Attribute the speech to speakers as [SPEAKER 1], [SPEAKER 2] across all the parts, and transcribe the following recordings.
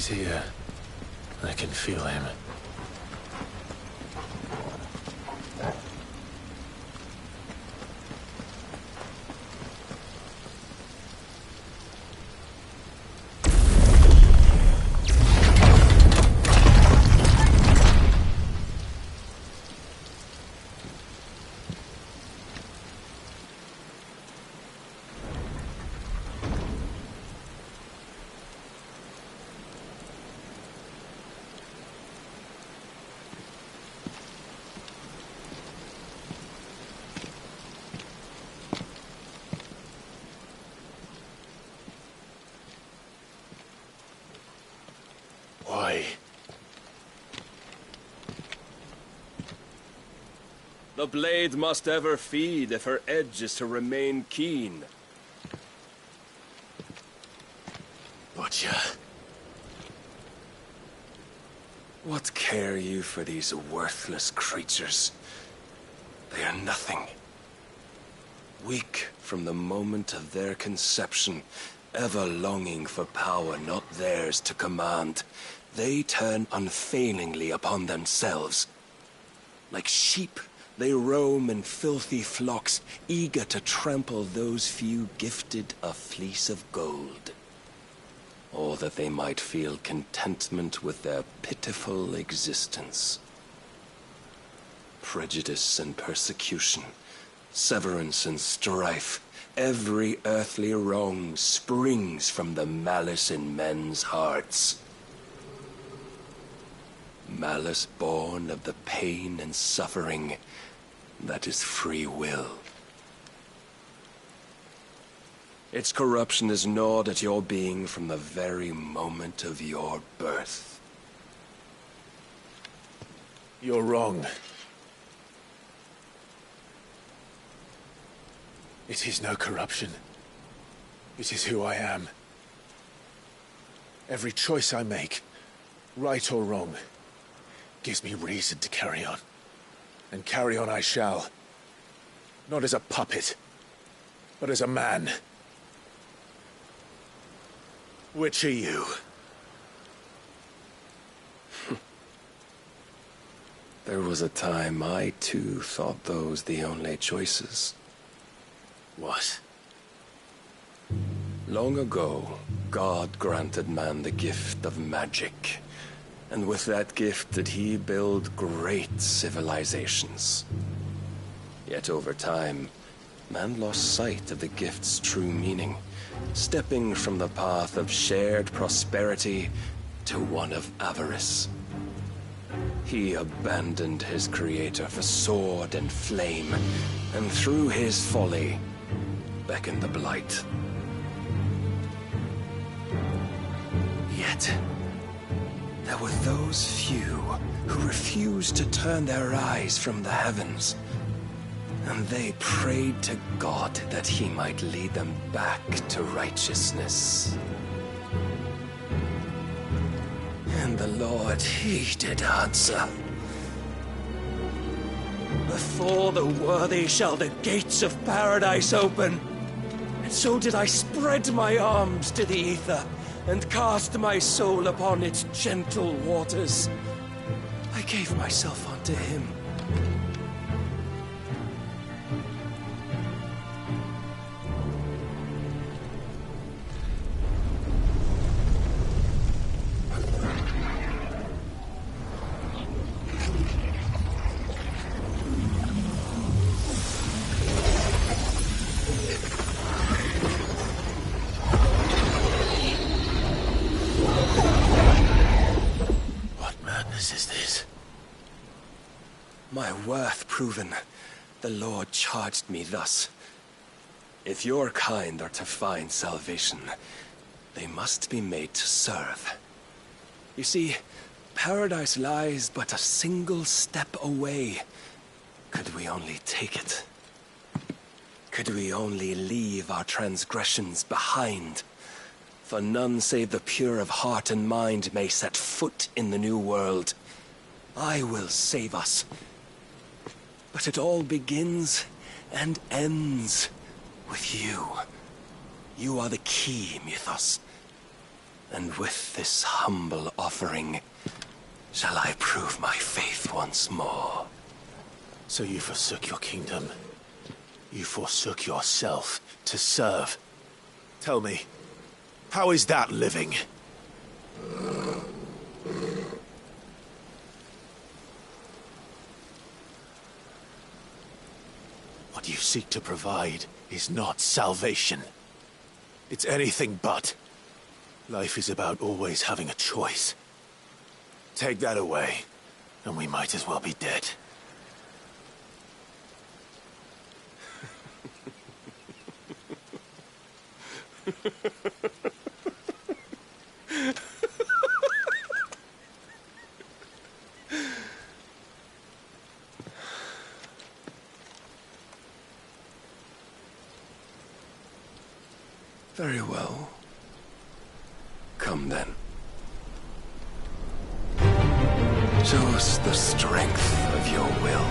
[SPEAKER 1] He's here. I can feel him. Why?
[SPEAKER 2] The blade must ever feed if her edge is to remain keen.
[SPEAKER 1] Butcher.
[SPEAKER 2] What care you for these worthless creatures? They are nothing. Weak from the moment of their conception, ever longing for power not theirs to command, they turn unfailingly upon themselves. Like sheep, they roam in filthy flocks, eager to trample those few gifted a fleece of gold. Or that they might feel contentment with their pitiful existence. Prejudice and persecution, severance and strife, every earthly wrong springs from the malice in men's hearts. Malice born of the pain and suffering that is free will. Its corruption is gnawed at your being from the very moment of your birth.
[SPEAKER 1] You're wrong. It is no corruption. It is who I am. Every choice I make, right or wrong, gives me reason to carry on. And carry on I shall. Not as a puppet, but as a man. Which are you?
[SPEAKER 2] There was a time I too thought those the only choices.
[SPEAKER 1] What?
[SPEAKER 2] Long ago, God granted man the gift of magic. And with that gift did he build great civilizations. Yet over time, man lost sight of the gift's true meaning, stepping from the path of shared prosperity to one of avarice. He abandoned his creator for sword and flame, and through his folly, beckoned the blight. Yet, there were those few who refused to turn their eyes from the heavens, and they prayed to God that he might lead them back to righteousness. And the Lord, he did answer. Before the worthy shall the gates of paradise open. And so did I spread my arms to the ether, and cast my soul upon its gentle waters. I gave myself unto him. My worth proven, the Lord charged me thus. If your kind are to find salvation, they must be made to serve. You see, paradise lies but a single step away. Could we only take it? Could we only leave our transgressions behind? For none save the pure of heart and mind may set foot in the new world. I will save us. But it all begins and ends with you. You are the key, Mythos. And with this humble offering, shall I prove my faith once more.
[SPEAKER 1] So you forsook your kingdom. You forsook yourself to serve. Tell me, how is that living? What you seek to provide is not salvation. It's anything but. Life is about always having a choice. Take that away, and we might as well be dead.
[SPEAKER 2] Very well. Come then. Show us the strength of your will.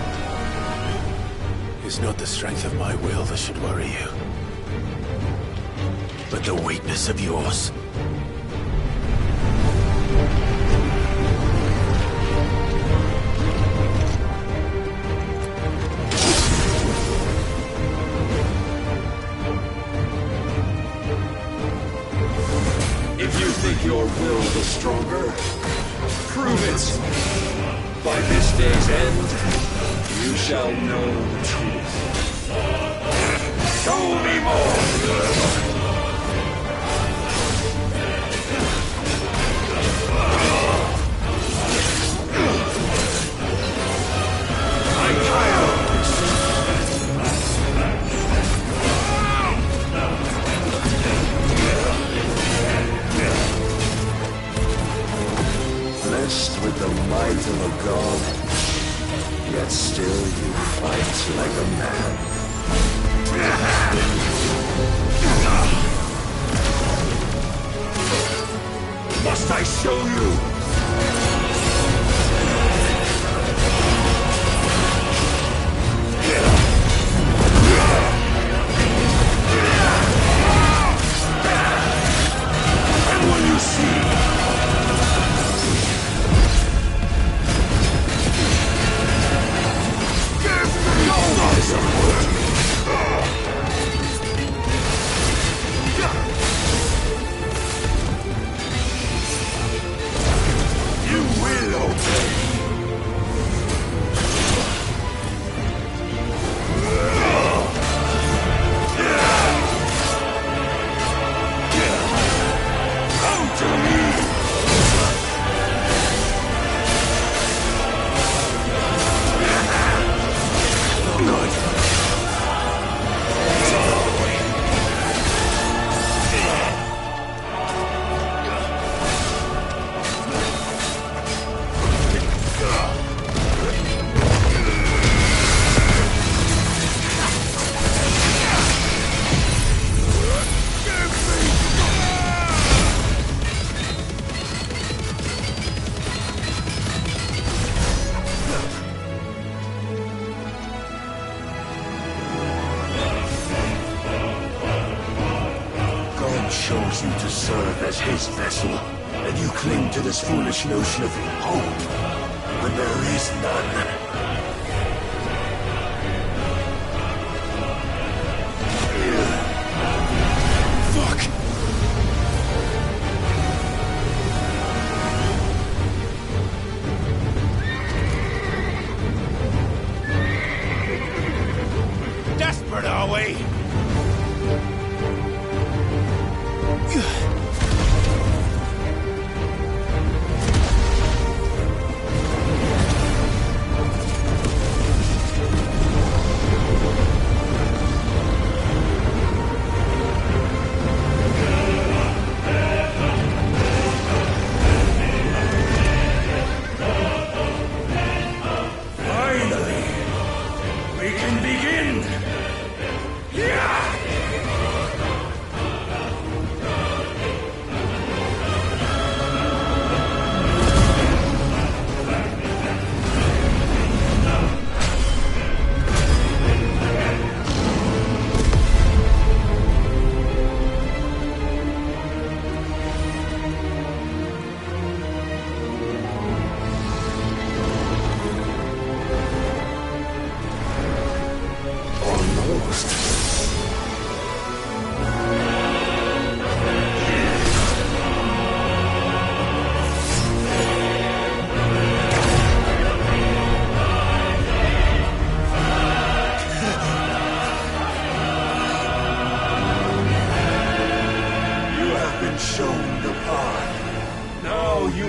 [SPEAKER 1] It's not the strength of my will that should worry you, but the weakness of yours.
[SPEAKER 3] If you think your will is stronger, prove it. By this day's end, you shall know the truth. Show me more! Blessed with the might of a god, yet still you fight like a man. Must I show you? And will you see? You will obey. Come to me. Chose you to serve as his vessel, and you cling to this foolish notion of hope when there is none. Fuck! Desperate, are we?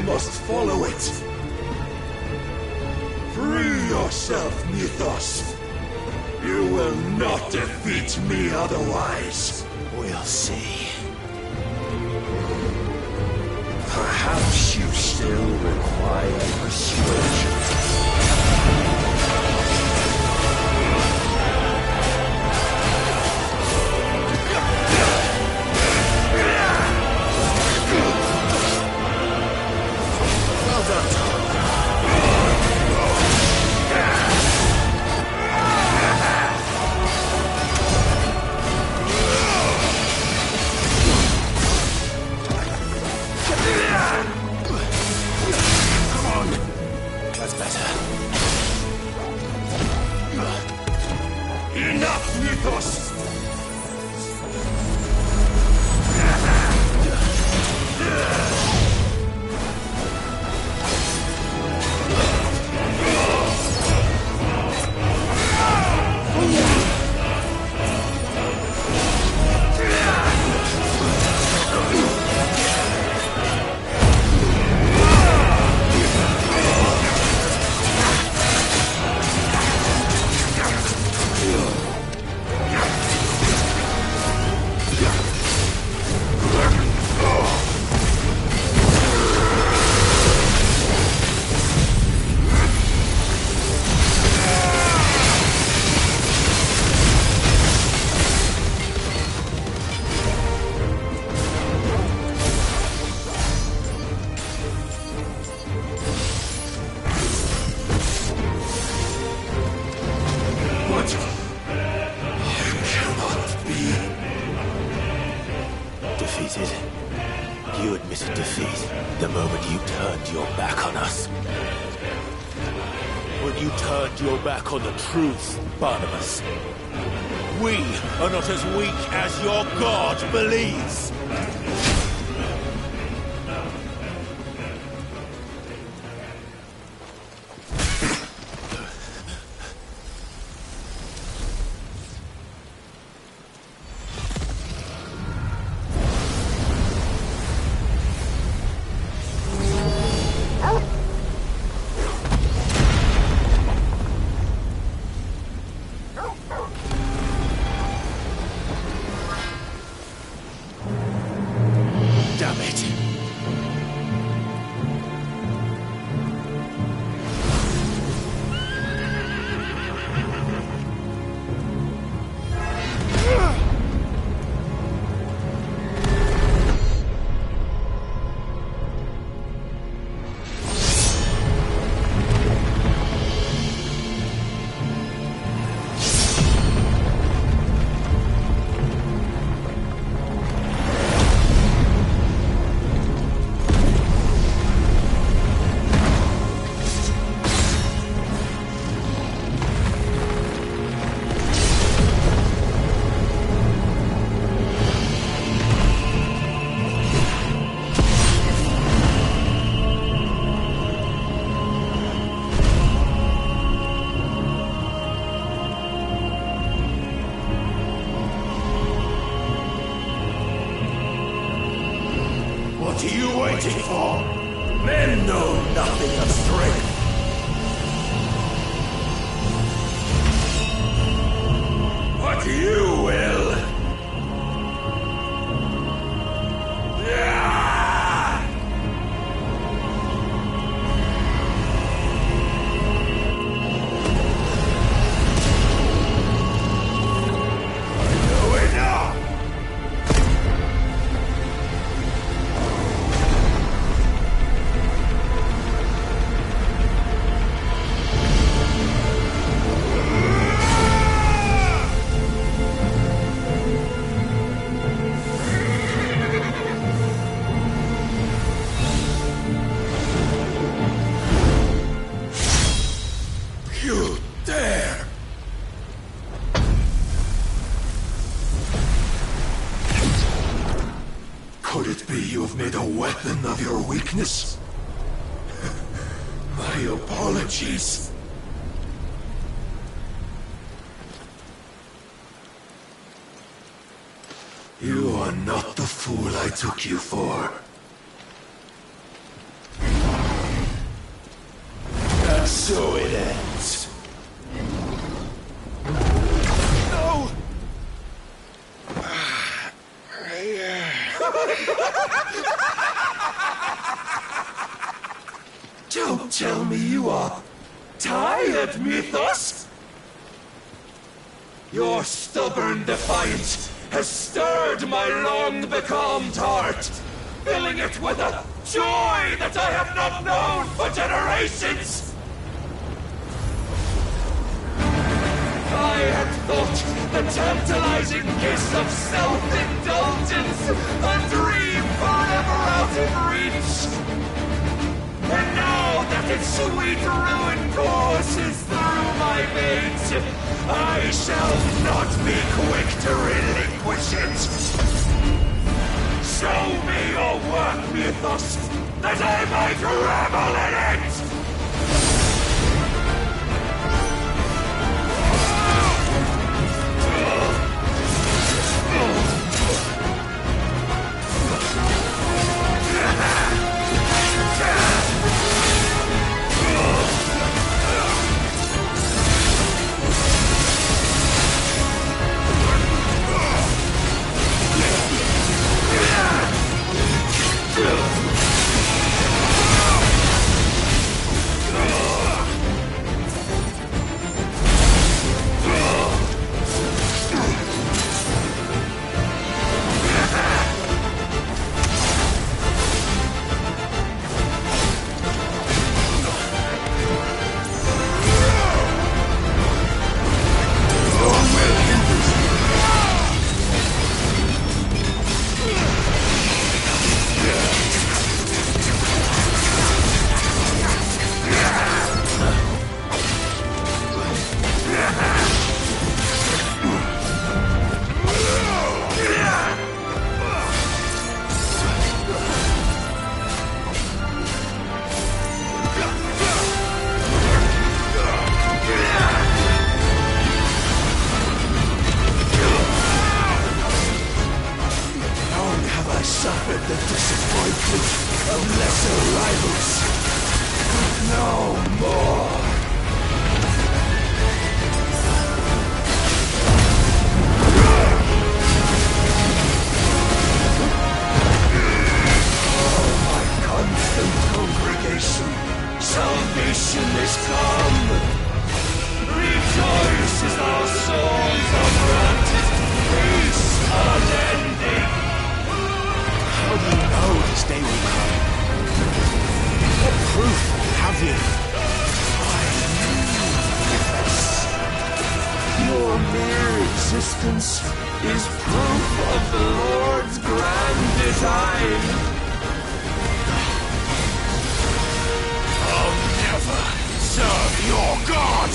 [SPEAKER 3] must follow it. Free yourself, Mythos. You will not defeat me otherwise.
[SPEAKER 1] We'll see.
[SPEAKER 3] Perhaps you still require persuasion.
[SPEAKER 1] Well done, Tom. That's better.
[SPEAKER 3] Enough, Mythos!
[SPEAKER 1] Defeated? You admitted defeat the moment you turned your back on us. When you turned your back on the truth, Barnabas. We are not as weak as your God believes. Damn it. What are you waiting for? Men know nothing of strength. But you will. You dare! Could it be you have made a weapon of your weakness? My apologies. You are not the fool I took you for.
[SPEAKER 3] So it ends.
[SPEAKER 1] No!
[SPEAKER 3] Don't tell me you are tired, Mythos! Your stubborn defiance has stirred my long-becalmed heart, filling it with a joy that I have not known for generations! I had thought the tantalizing kiss of self-indulgence a dream forever out of reach. And now that its sweet ruin courses through my veins, I shall not be quick to relinquish it. Show me your work, Mythos, that I might revel in it! Salvation is come! Rejoice as our souls are granted peace unending!
[SPEAKER 2] How do you know this day will come? What proof have you?
[SPEAKER 3] Your mere existence is proof of the Lord's grand design!
[SPEAKER 1] Serve your god!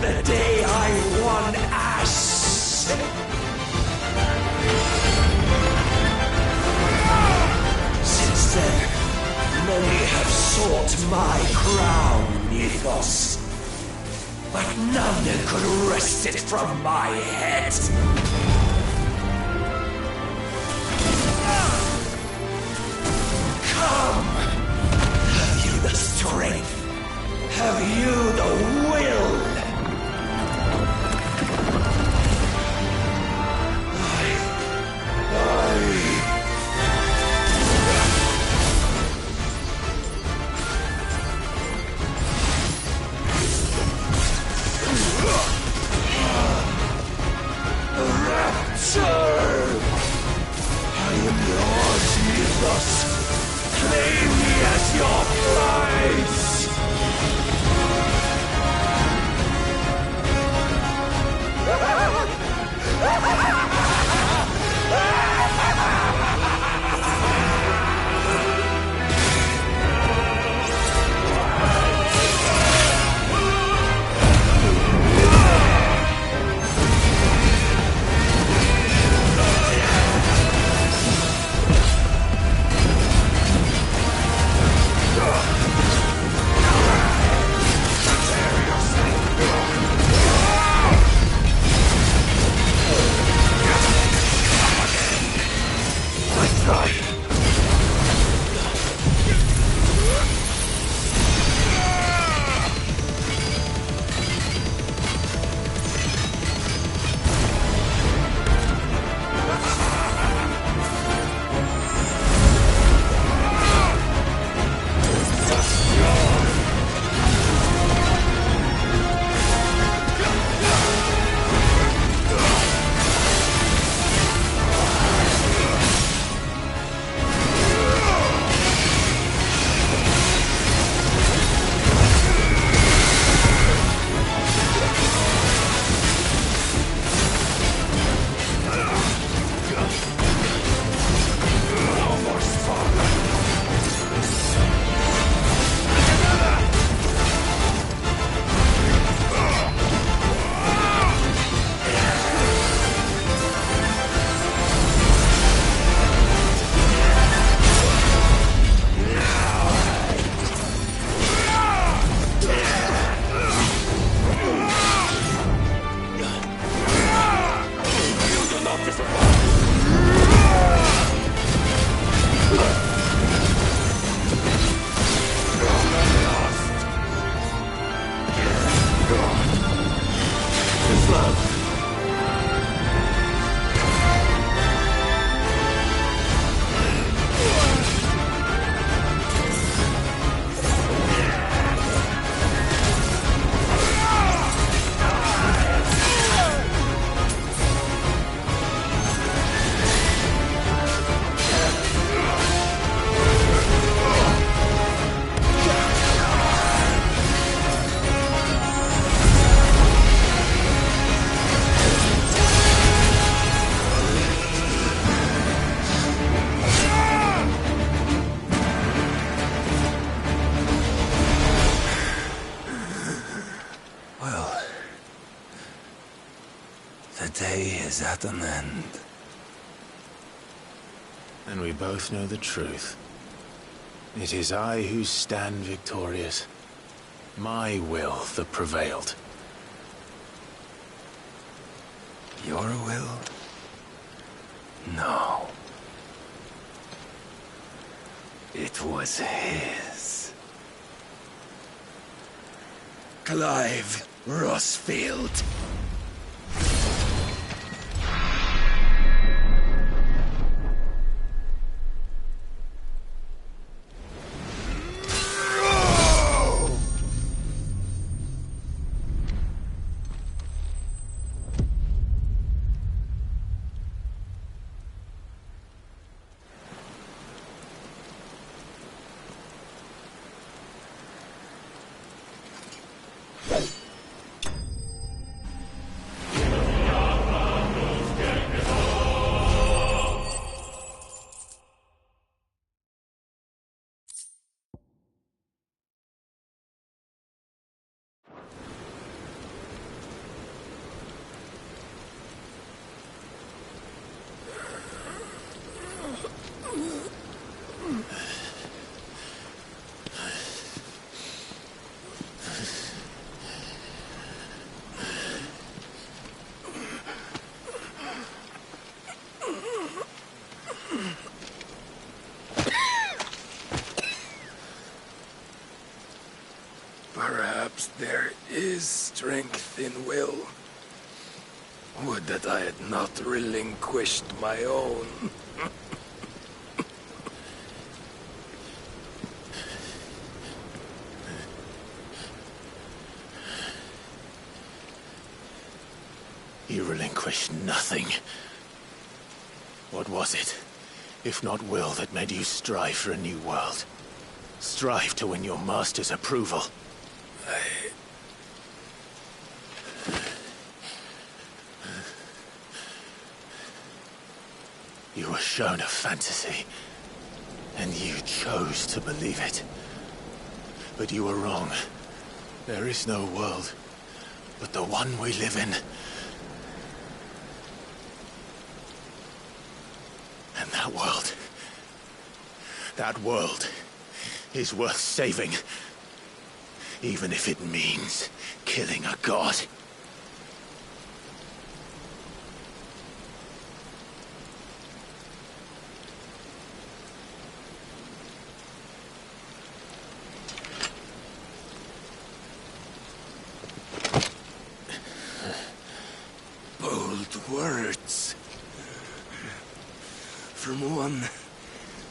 [SPEAKER 3] The day I won Ash! Since then, many have sought my crown, Mythos. But none could wrest it from my head. Come! Have you the strength? Have you the will? Ugh!
[SPEAKER 2] is at an end.
[SPEAKER 1] And we both know the truth. It is I who stand victorious. My will that prevailed.
[SPEAKER 2] Your will? No. It was his. Clive Rossfield. Perhaps there is strength in will. Would that I had not relinquished my own.
[SPEAKER 1] You relinquished nothing. What was it, if not will, that made you strive for a new world? Strive to win your master's approval? You were shown a fantasy, and you chose to believe it. But you were wrong. There is no world, but the one we live in. And that world is worth saving, even if it means killing a god.
[SPEAKER 2] Bold words. From one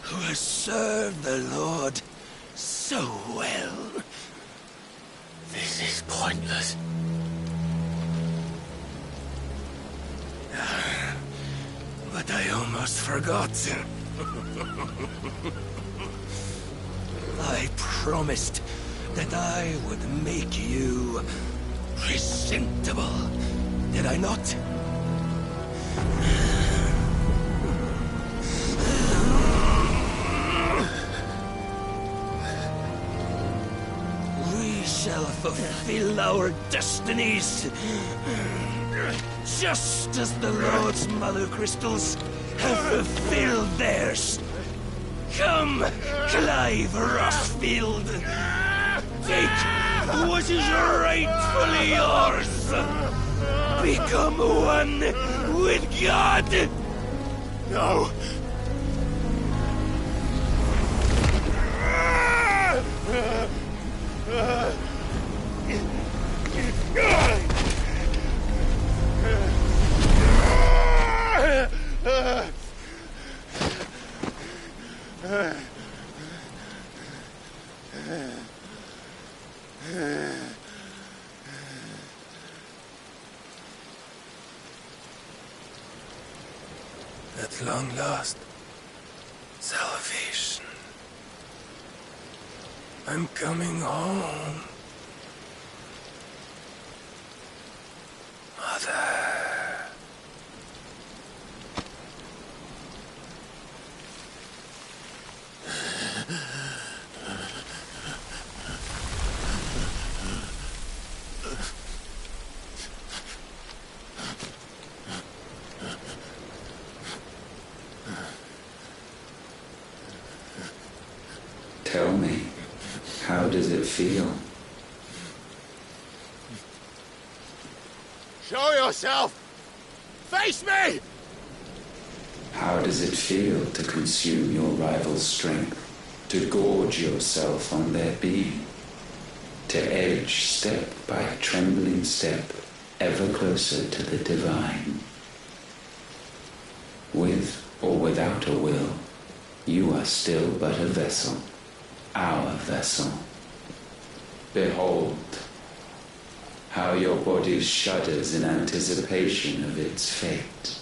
[SPEAKER 2] who has served the Lord so well.
[SPEAKER 1] This is pointless.
[SPEAKER 2] But I almost forgot. I promised that I would make you presentable, did I not? We shall fulfill our destinies, just as the Lord's Mother Crystals have fulfilled theirs. Come, Clive Rossfield. Take what is rightfully yours. Become one with God.
[SPEAKER 1] No!
[SPEAKER 2] At long last, salvation. I'm coming home. Mother.
[SPEAKER 4] Tell me, how does it feel?
[SPEAKER 1] Show yourself! Face me!
[SPEAKER 4] How does it feel to consume your rival's strength? To gorge yourself on their beam? To edge step by trembling step ever closer to the divine? With or without a will, you are still but a vessel, our vessel. Behold, how your body shudders in anticipation of its fate.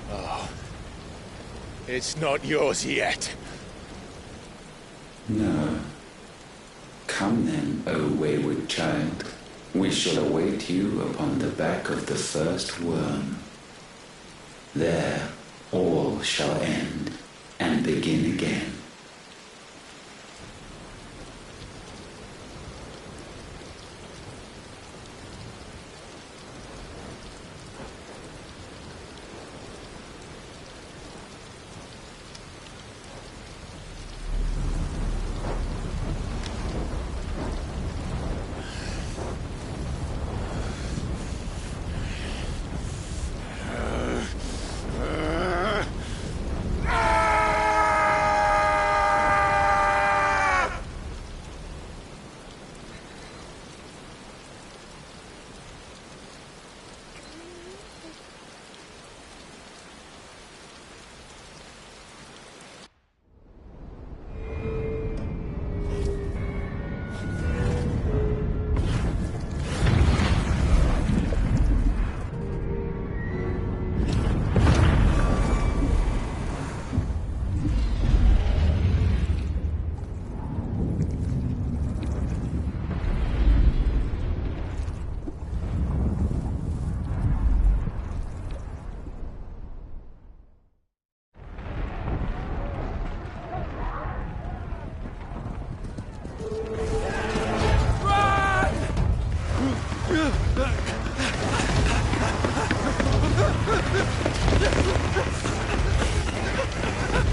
[SPEAKER 1] Oh, it's not yours yet.
[SPEAKER 4] No. Come then, O wayward child. We shall await you upon the back of the first worm. There, all shall end and begin again.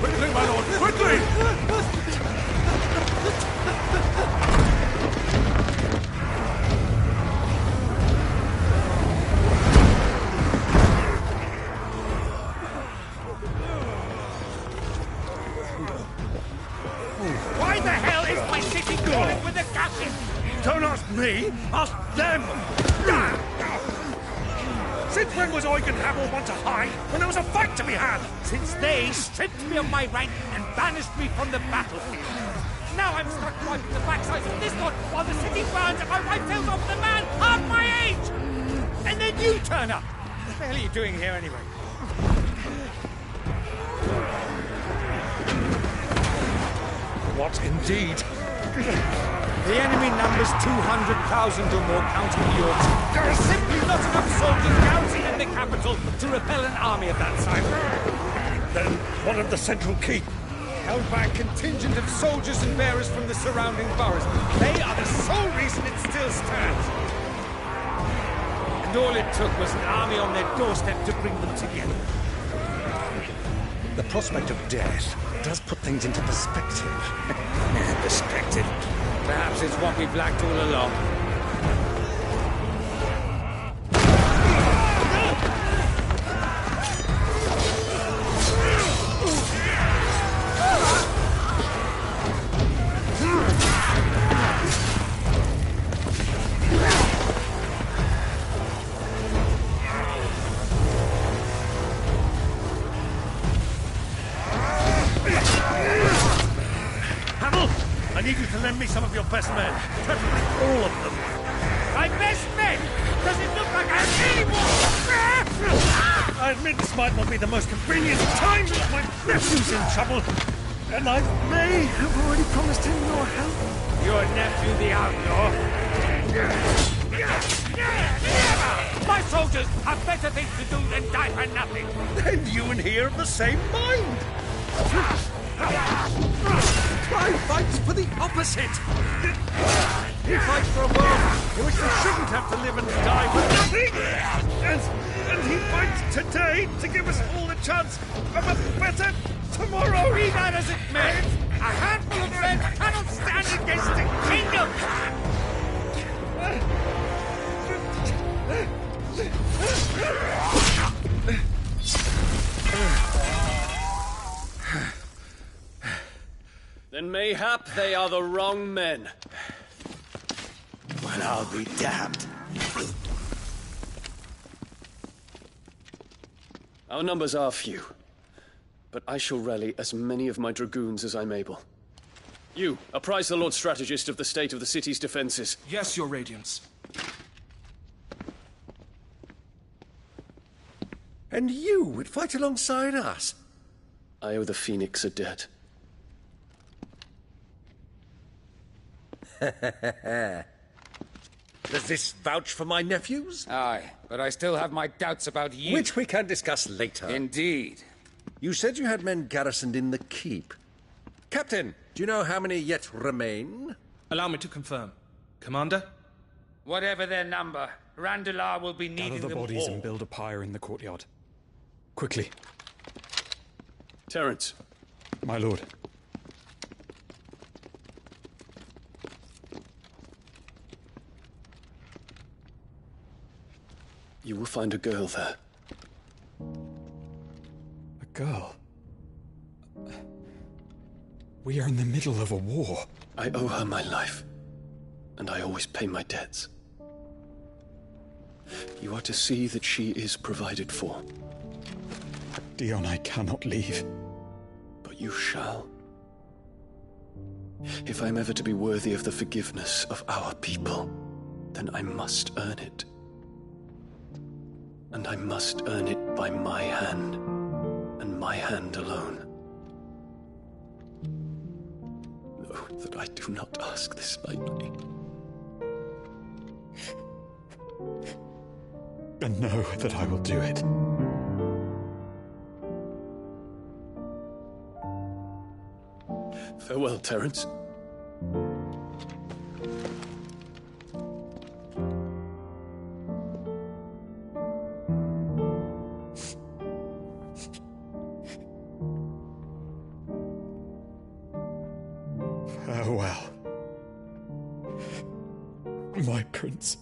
[SPEAKER 1] Quickly, my lord, quickly!
[SPEAKER 3] Why the hell is my city crawling with the gashes?
[SPEAKER 5] Don't ask me, ask them! Since when was Eugen Hamel one to hide when there was a fight to be had?
[SPEAKER 3] Since they stripped me of my rank and banished me from the battlefield. Now I'm stuck wiping the backsides of this one while the city burns and my wife tells off the man half my age! And then you turn up! What the hell are you doing here anyway?
[SPEAKER 5] What indeed?
[SPEAKER 3] The enemy numbers 200,000 or more, counting the Yorks. There are simply not enough soldiers garrisoned in the capital to repel an army of that size.
[SPEAKER 5] Then what of the central keep?
[SPEAKER 3] Held by a contingent of soldiers and bearers from the surrounding boroughs. They are the sole reason it still stands. And all it took was an army on their doorstep to bring them together.
[SPEAKER 5] The prospect of death does put things into perspective.
[SPEAKER 3] Perspective. Perhaps it's what we've lacked all along.
[SPEAKER 5] I need you to lend me some of your best men. Preferably all of them.
[SPEAKER 3] My best men! Does it look like I have any more?
[SPEAKER 5] I admit this might not be the most convenient time, but my nephew's in trouble. And I may have already promised him your help.
[SPEAKER 3] Your nephew, the outlaw? Never! My soldiers have better things to do than die for nothing.
[SPEAKER 5] Then you and he are of the same mind.
[SPEAKER 3] Clive fights for the opposite. He fights for a world in which there shouldn't
[SPEAKER 5] have to live and die for nothing! And he fights today to give us all the chance of a better tomorrow!
[SPEAKER 3] Be that as it may, a handful of men cannot stand against the kingdom!
[SPEAKER 2] Then mayhap they are the wrong men.
[SPEAKER 3] Well, I'll be damned.
[SPEAKER 2] Our numbers are few, but I shall rally as many of my dragoons as I'm able. You, apprise the Lord Strategist of the state of the city's defenses.
[SPEAKER 6] Yes, Your Radiance.
[SPEAKER 5] And you would fight alongside us?
[SPEAKER 2] I owe the Phoenix a debt.
[SPEAKER 5] Does this vouch for my nephews?
[SPEAKER 7] Aye, but I still have my doubts about you.
[SPEAKER 5] Which we can discuss later.
[SPEAKER 7] Indeed.
[SPEAKER 5] You said you had men garrisoned in the keep. Captain, do you know how many yet remain?
[SPEAKER 6] Allow me to confirm. Commander?
[SPEAKER 7] Whatever their number, Randalar will be needing
[SPEAKER 8] Gather the
[SPEAKER 7] them
[SPEAKER 8] bodies
[SPEAKER 7] all.
[SPEAKER 8] and build a pyre in the courtyard. Quickly,
[SPEAKER 2] Terence,
[SPEAKER 8] my lord.
[SPEAKER 2] you will find a girl there.
[SPEAKER 8] A girl. We are in the middle of a war.
[SPEAKER 2] I owe her my life, and I always pay my debts. You are to see that she is provided for.
[SPEAKER 8] Dion, I cannot leave.
[SPEAKER 2] But you shall. If I'm ever to be worthy of the forgiveness of our people, then I must earn it. And I must earn it by my hand, and my hand alone. Know that I do not ask this lightly.
[SPEAKER 8] And know that I will do it.
[SPEAKER 2] Farewell, Terence.
[SPEAKER 8] Farewell, my prince.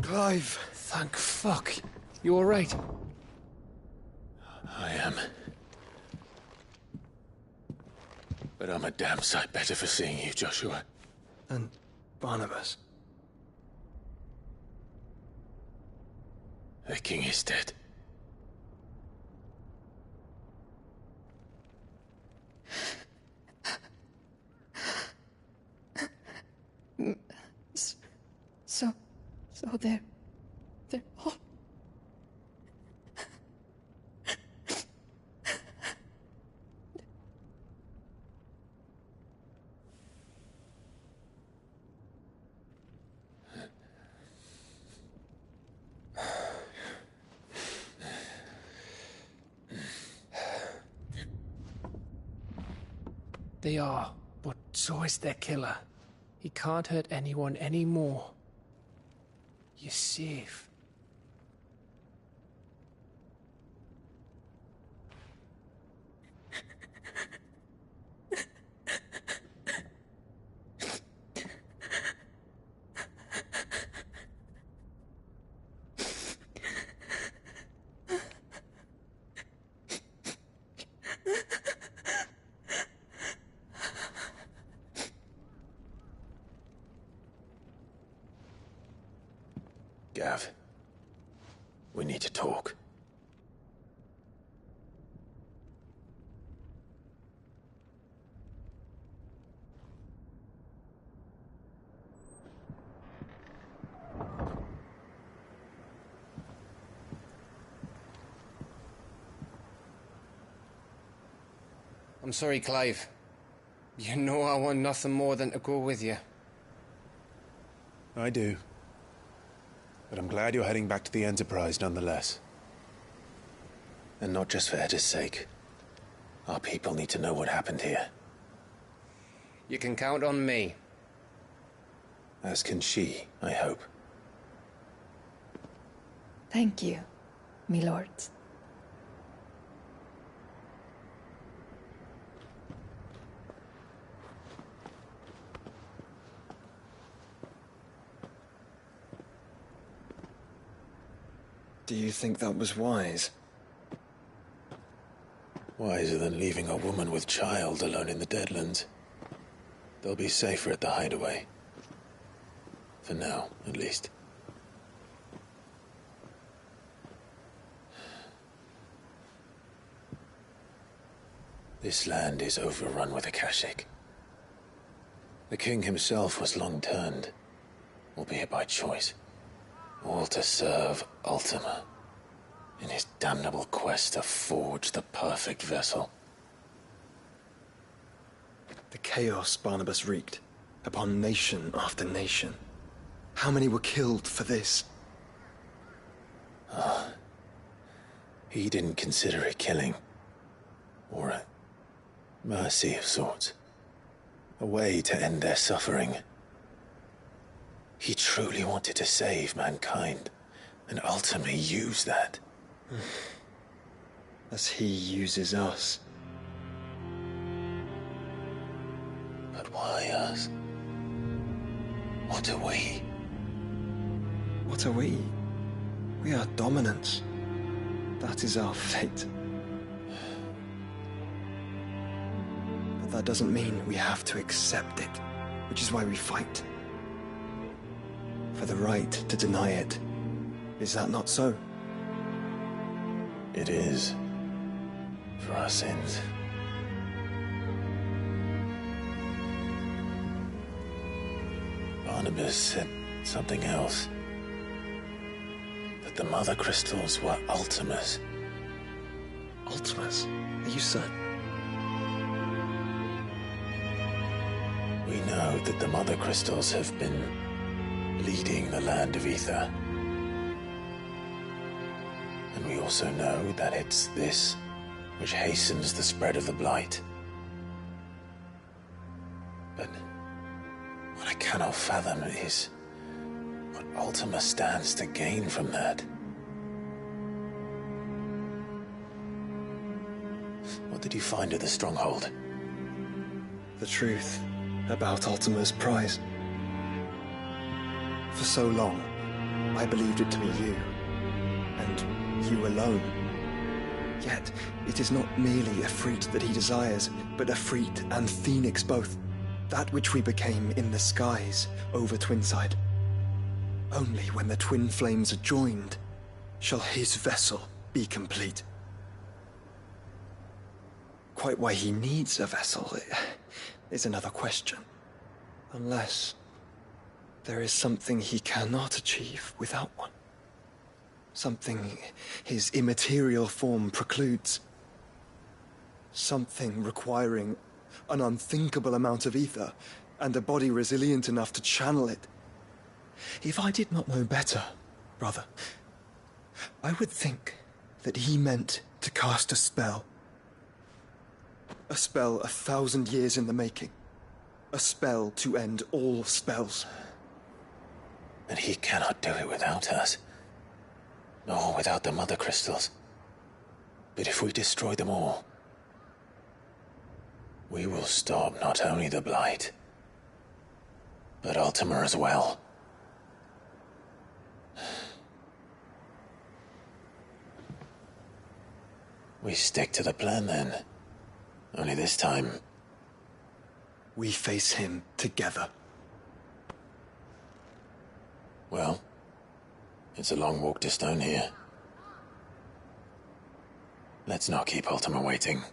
[SPEAKER 1] Clive!
[SPEAKER 9] Thank fuck. You alright?
[SPEAKER 1] I am. But I'm a damn sight better for seeing you, Joshua.
[SPEAKER 9] And Barnabas?
[SPEAKER 1] The king is dead.
[SPEAKER 10] So they're all...
[SPEAKER 9] They are, but so is their killer. He can't hurt anyone anymore. You're safe.
[SPEAKER 1] Gav, we need to talk.
[SPEAKER 9] I'm sorry, Clive. You know I want nothing more than to go with you.
[SPEAKER 1] I do. But I'm glad you're heading back to the Enterprise nonetheless. And not just for Etta's sake. Our people need to know what happened here.
[SPEAKER 9] You can count on me.
[SPEAKER 1] As can she, I hope.
[SPEAKER 10] Thank you, my lords.
[SPEAKER 2] Do you think that was wise?
[SPEAKER 1] Wiser than leaving a woman with child alone in the Deadlands. They'll be safer at the hideaway. For now, at least. This land is overrun with Akashic. The king himself was long turned, albeit by choice. All to serve Ultima, in his damnable quest to forge the perfect vessel.
[SPEAKER 2] The chaos Barnabas wreaked upon nation after nation. How many were killed for this?
[SPEAKER 1] He didn't consider it killing. Or a mercy of sorts. A way to end their suffering. He truly wanted to save mankind, and ultimately use that.
[SPEAKER 2] As he uses us.
[SPEAKER 1] But why us? What are we?
[SPEAKER 2] What are we? We are dominance. That is our fate. But that doesn't mean we have to accept it, which is why we fight. For the right to deny it. Is that not so?
[SPEAKER 1] It is. For our sins. Barnabas said something else. That the Mother Crystals were Ultimas.
[SPEAKER 2] Ultimas? Are you certain?
[SPEAKER 1] We know that the Mother Crystals have been leading the land of Ether. And we also know that it's this which hastens the spread of the Blight. But what I cannot fathom is what Ultima stands to gain from that. What did you find at the Stronghold?
[SPEAKER 2] The truth about Ultima's prize. For so long, I believed it to be you, and you alone. Yet, it is not merely a freat that he desires, but a freat and phoenix both. That which we became in the skies over Twinside. Only when the twin flames are joined shall his vessel be complete. Quite why he needs a vessel is another question. Unless there is something he cannot achieve without one. Something his immaterial form precludes. Something requiring an unthinkable amount of ether and a body resilient enough to channel it. If I did not know better, brother, I would think that he meant to cast a spell. A spell 1,000 years in the making. A spell to end all spells.
[SPEAKER 1] And he cannot do it without us. Nor without the Mother Crystals. But if we destroy them all, we will stop not only the Blight, but Ultima as well. We stick to the plan then. Only this time,
[SPEAKER 2] we face him together.
[SPEAKER 1] Well, It's a long walk to Stone here. Let's not keep Ultima waiting.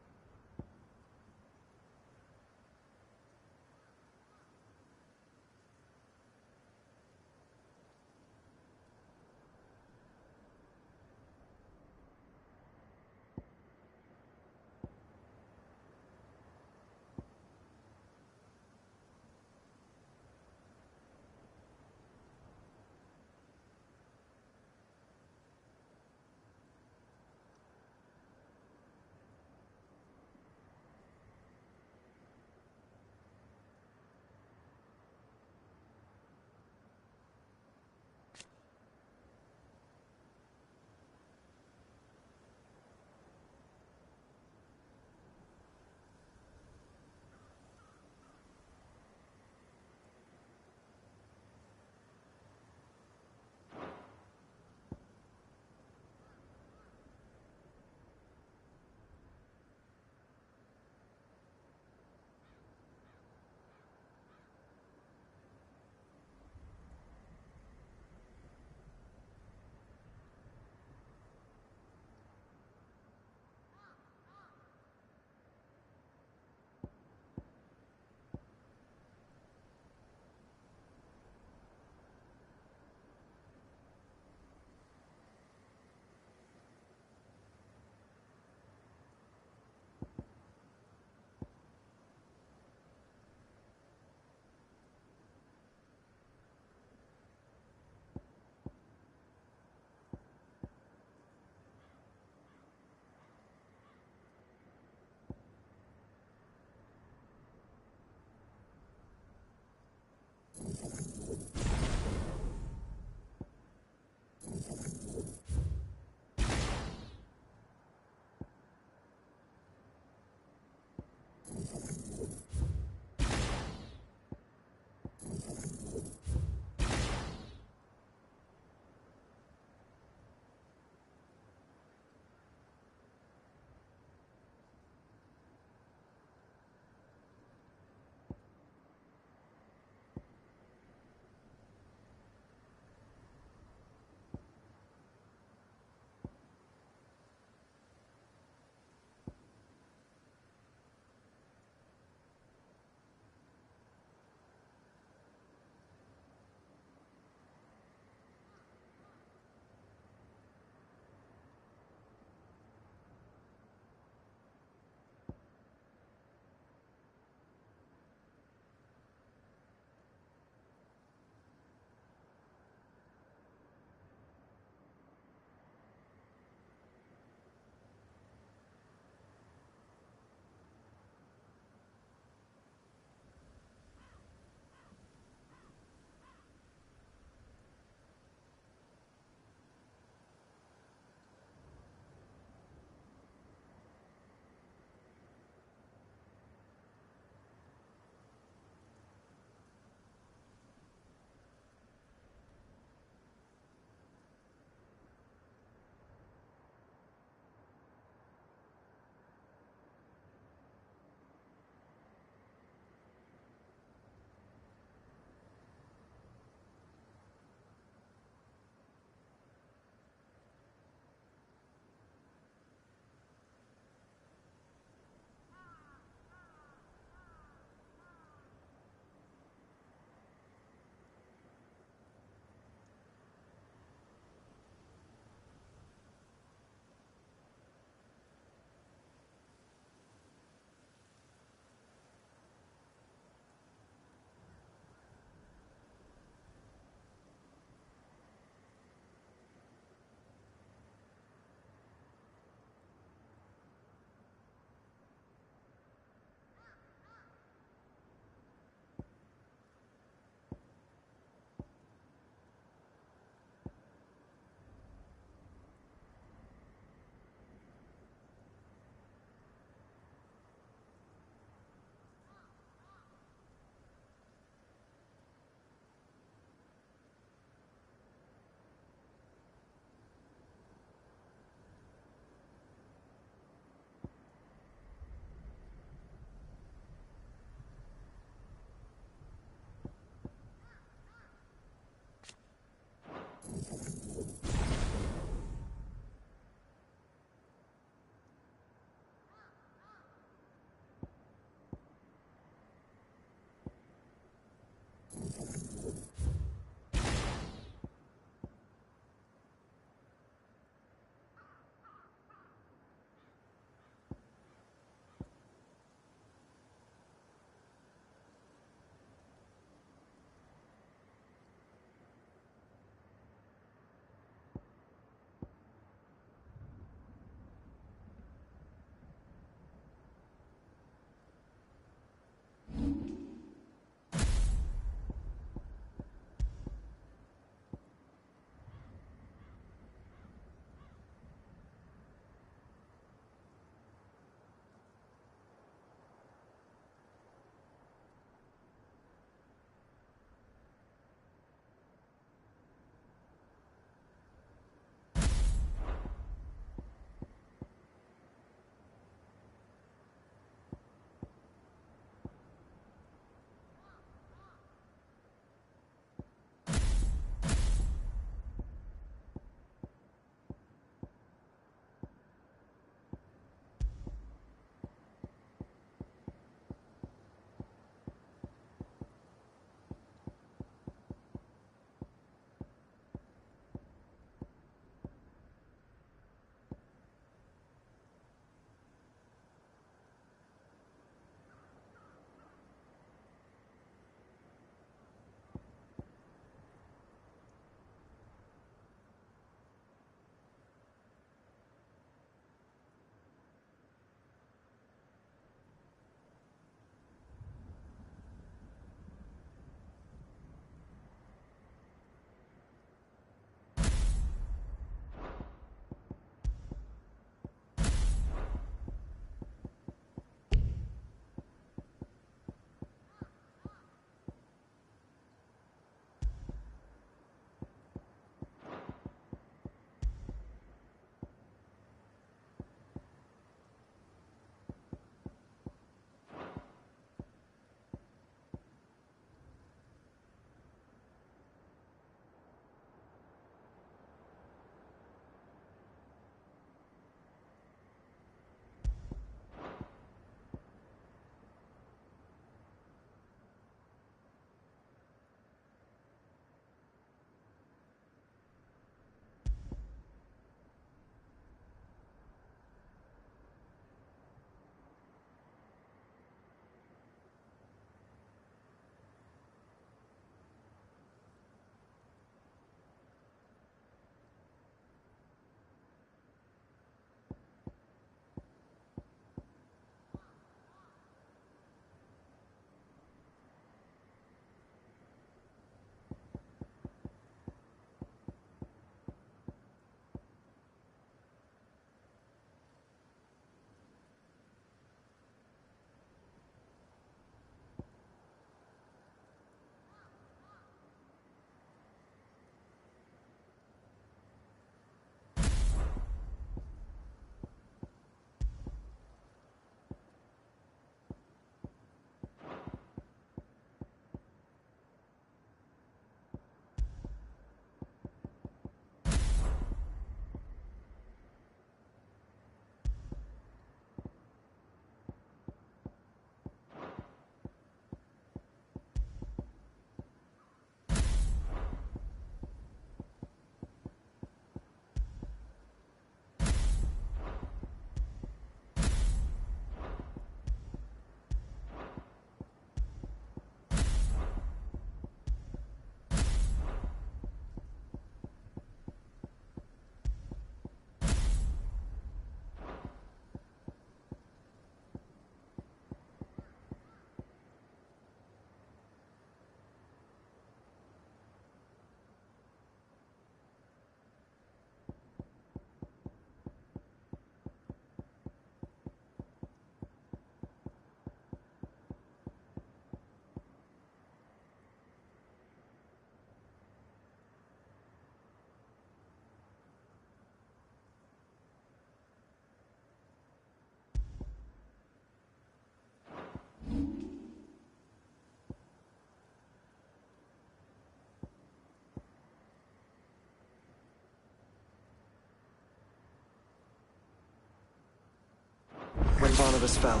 [SPEAKER 11] One of us fell.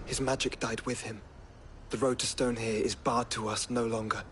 [SPEAKER 11] His magic died with him. The road to Stonehere is barred to us no longer.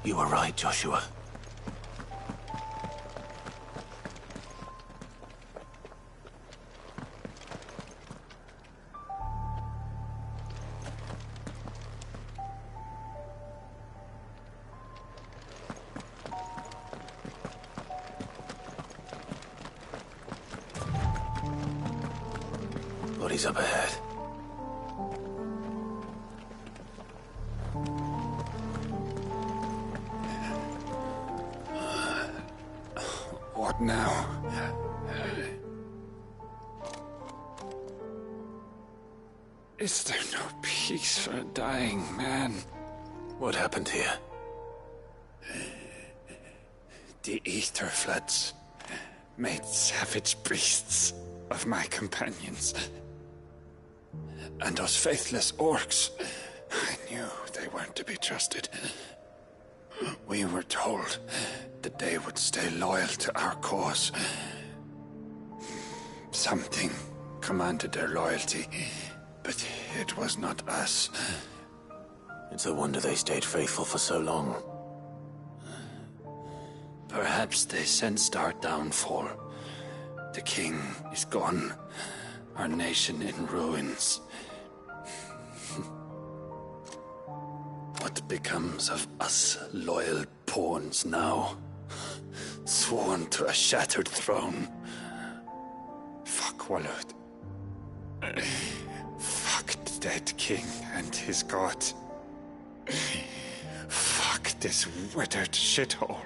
[SPEAKER 1] You were right, Joshua. Bodies up ahead.
[SPEAKER 4] What now? Is there no peace for a dying man?
[SPEAKER 1] What happened here?
[SPEAKER 4] The Ether Floods made savage beasts of my companions. And those faithless orcs, I knew they weren't to be trusted. We were told that they would stay loyal to our cause. Something commanded their loyalty, but it was not us.
[SPEAKER 1] It's a wonder they stayed faithful for so long.
[SPEAKER 4] Perhaps they sensed our downfall. The king is gone, our nation in ruins. What becomes of us loyal pawns now? Sworn to a shattered throne. Fuck Waloed. Fuck the dead king and his god. Fuck this withered shithole.